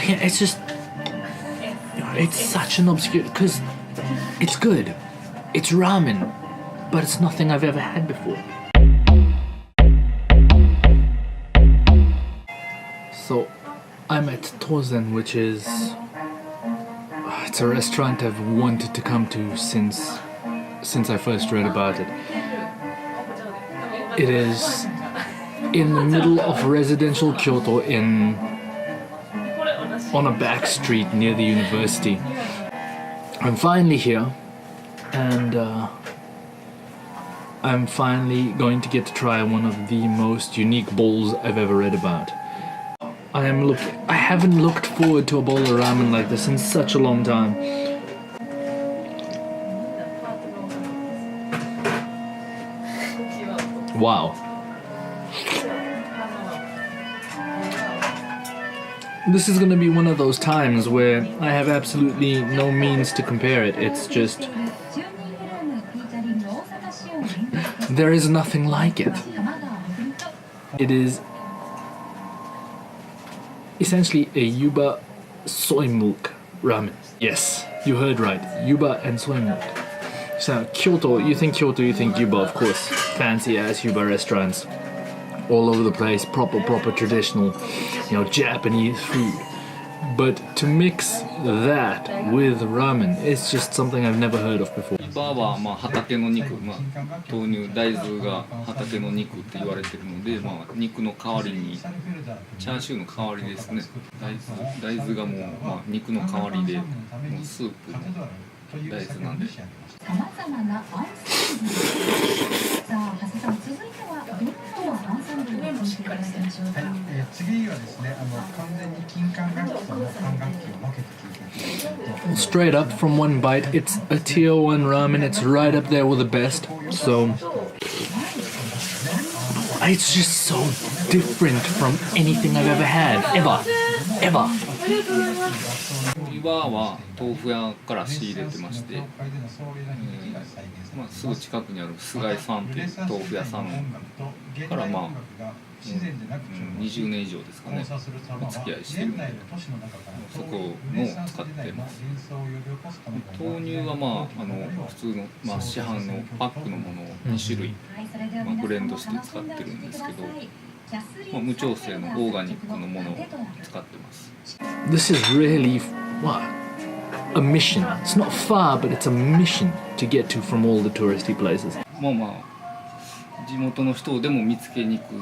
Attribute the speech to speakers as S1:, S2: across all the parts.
S1: Yeah, it's just, it's such an obscure, because it's good. It's ramen, but it's nothing I've ever had before. So I'm at Towzen, which is, it's a restaurant I've wanted to come to since I first read about it. It is in the middle of residential Kyoto on a back street near the university. I'm finally here, and I'm finally going to get to try one of the most unique bowls I've ever read about. I haven't looked forward to a bowl of ramen like this in such a long time. Wow. This is gonna be one of those times where I have absolutely no means to compare it. It's just, there is nothing like it. It is essentially a yuba soy milk ramen. Yes, you heard right. Yuba and soy milk. So Kyoto, you think yuba, of course. Fancy ass yuba restaurants all over the place, proper traditional, Japanese food. But to mix that with ramen, it's just something I've never heard of before.
S2: ユバは畑の肉、豆乳、大豆が畑の肉って言われてるので、肉の代わりにチャーシューの代わりですね。大豆がもう、肉の代わりで、もうスープの大豆なんで。さまざまなアンサンブル。さあ、長谷さん、続いてはどんなアンサンブルを教えていただきましょうか。
S3: 次はですね、完全に金管楽器と管楽器を分けて聞いていただきたいと。
S1: Straight up from one bite, it's a tier 1 ramen. It's right up there with the best. So it's just so different from anything I've ever had, ever.
S2: ユバは豆腐屋から仕入れてまして、すぐ近くにある菅井さんという豆腐屋さんから20年以上ですかね、お付き合いしてるので、そこを使ってます。豆乳は普通の、市販のパックのものを2種類、ブレンドして使ってるんですけど、無調整のオーガニックのものを使ってます。
S1: This is really, a mission. It's not far, but it's a mission to get to from all the touristy places.
S2: 地元の人でも見つけにくいっ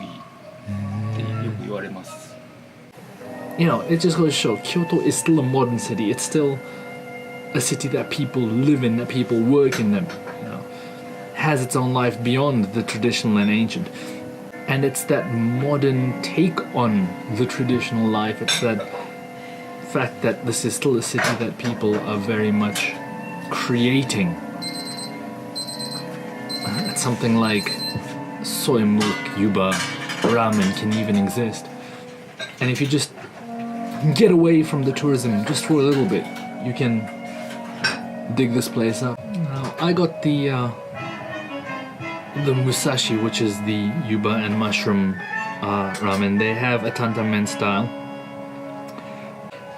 S2: てよく言われます。
S1: It just goes to show Kyoto is still a modern city. It's still a city that people live in, that people work in, that has its own life beyond the traditional and ancient. And it's that modern take on the traditional life. It's that fact that this is still a city that people are very much creating. Something like soy milk, yuba, ramen can even exist. And if you just get away from the tourism just for a little bit, you can dig this place up. I got the musashi, which is the yuba and mushroom ramen. They have a tantamen style.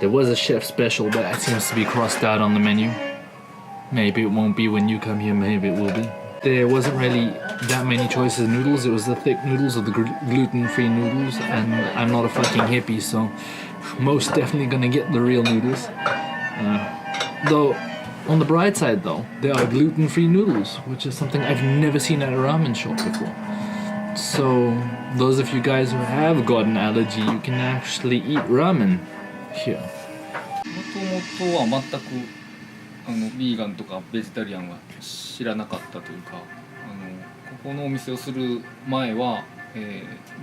S1: There was a chef special, but that seems to be crossed out on the menu. Maybe it won't be when you come here, maybe it will be. There wasn't really that many choices of noodles. It was the thick noodles or the gluten-free noodles, and I'm not a fucking hippie, so most definitely gonna get the real noodles. Though, on the bright side though, there are gluten-free noodles, which is something I've never seen at a ramen shop before. So, those of you guys who have got an allergy, you can actually eat ramen here.
S2: もともとは全くビーガンとかベジタリアンは知らなかったというか、ここのお店をする前は、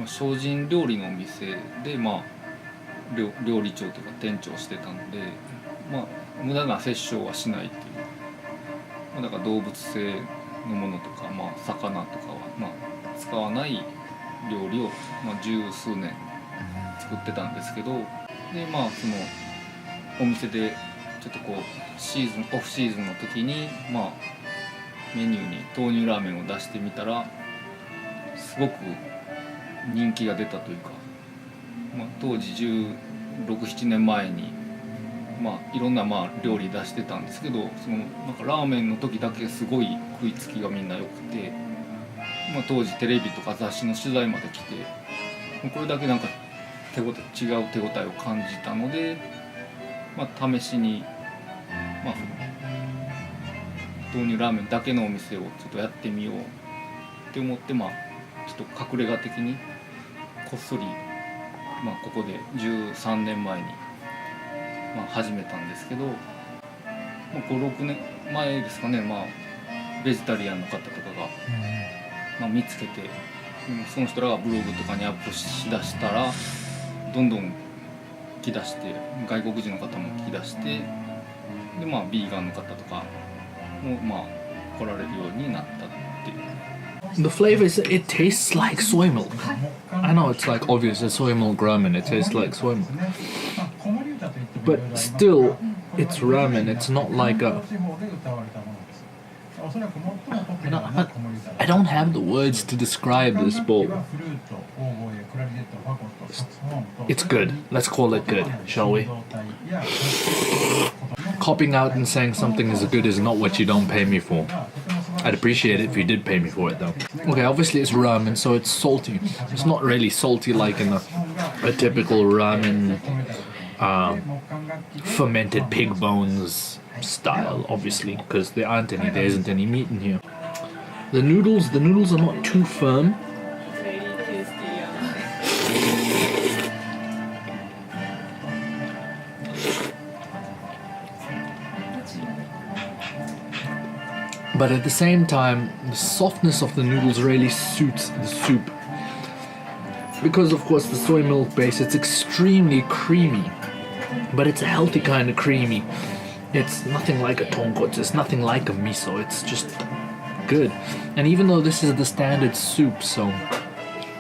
S2: 精進料理のお店で、料理長とか店長してたので、無駄な殺生はしないっていう、だから動物性のものとか、魚とかは、使わない料理を、十数年作ってたんですけど、でそのお店でちょっとこうオフシーズンの時にメニューに豆乳ラーメンを出してみたらすごく人気が出たというか、当時6、7年前に、いろんな料理出してたんですけど、そのなんかラーメンの時だけすごい食いつきがみんな良くて、当時テレビとか雑誌の取材まで来て、これだけなんか違う手応えを感じたので、試しに、豆乳ラーメンだけのお店をちょっとやってみようって思って、ちょっと隠れ家的にこっそり、ここで13年前に、始めたんですけど、5、6年前ですかね、ベジタリアンの方とかが、見つけて、その人らがブログとかにアップしだしたらどんどん来だして、外国人の方も来だして、でビーガンの方とかも来られるようになったっていう。
S1: The flavor is, it tastes like soy milk. I know it's like obvious, it's soy milk ramen, it tastes like soy milk. But still, it's ramen, it's not like a... I don't have the words to describe this bowl. It's good. Let's call it good, shall we? Copping out and saying something is good is not what you don't pay me for. I'd appreciate it if you did pay me for it though. Okay, obviously it's ramen, so it's salty. It's not really salty like in a typical ramen fermented pig bones style, obviously, because there isn't any meat in here. The noodles are not too firm. But at the same time, the softness of the noodles really suits the soup. Because of course the soy milk base, it's extremely creamy. But it's a healthy kind of creamy. It's nothing like a tonkotsu, it's nothing like a miso, it's just good. And even though this is the standard soup, so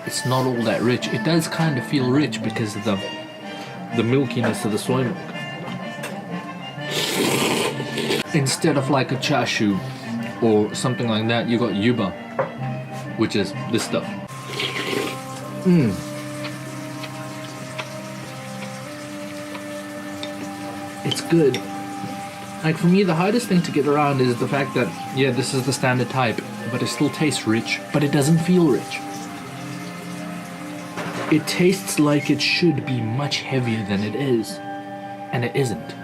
S1: it's not all that rich, it does kind of feel rich because of the milkiness of the soy milk. Instead of like a chashu or something like that, you got yuba, which is this stuff. It's good. Like for me, the hardest thing to get around is the fact that, yeah, this is the standard type, but it still tastes rich, but it doesn't feel rich. It tastes like it should be much heavier than it is, and it isn't.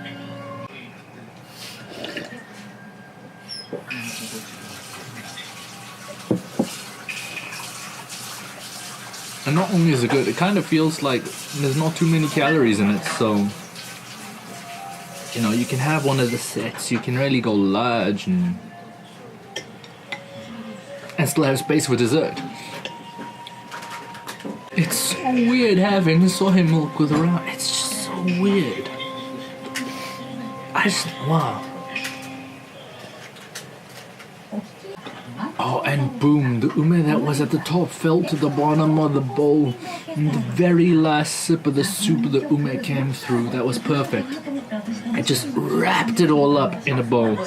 S1: And not only is it good, it kind of feels like there's not too many calories in it, so you know, you can have one of the sets, you can really go large and still have space for dessert. It's so weird having soy milk with ramen. It's just so weird. Wow. Oh, and boom, the ume that was at the top fell to the bottom of the bowl. And the very last sip of the soup, the ume came through. That was perfect. I just wrapped it all up in a bowl.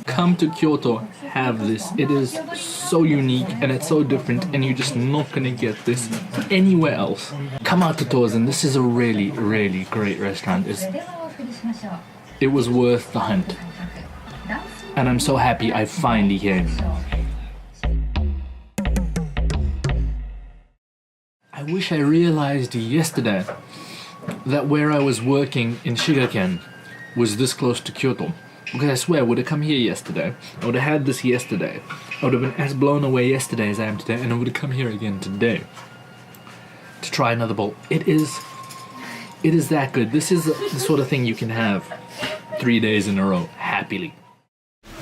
S1: Come to Kyoto, have this. It is so unique and it's so different, and you're just not gonna get this anywhere else. Come out to Towzen. This is a really, really great restaurant. It was worth the hunt. And I'm so happy I finally came. I wish I realized yesterday that where I was working in Shigaken was this close to Kyoto. Because I swear I would have come here yesterday, I would have had this yesterday, I would have been as blown away yesterday as I am today, and I would have come here again today to try another bowl. It is that good. This is the sort of thing you can have 3 days in a row, happily.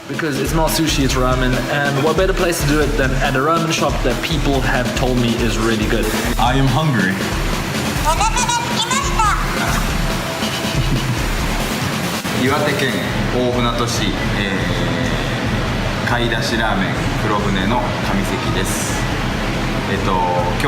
S1: Because it's not sushi, it's ramen, and what better place to do it than at a ramen shop that people have told me is really good.
S4: I am hungry. 岩手県大船渡市、貝出しラーメン黒船の上関です。今日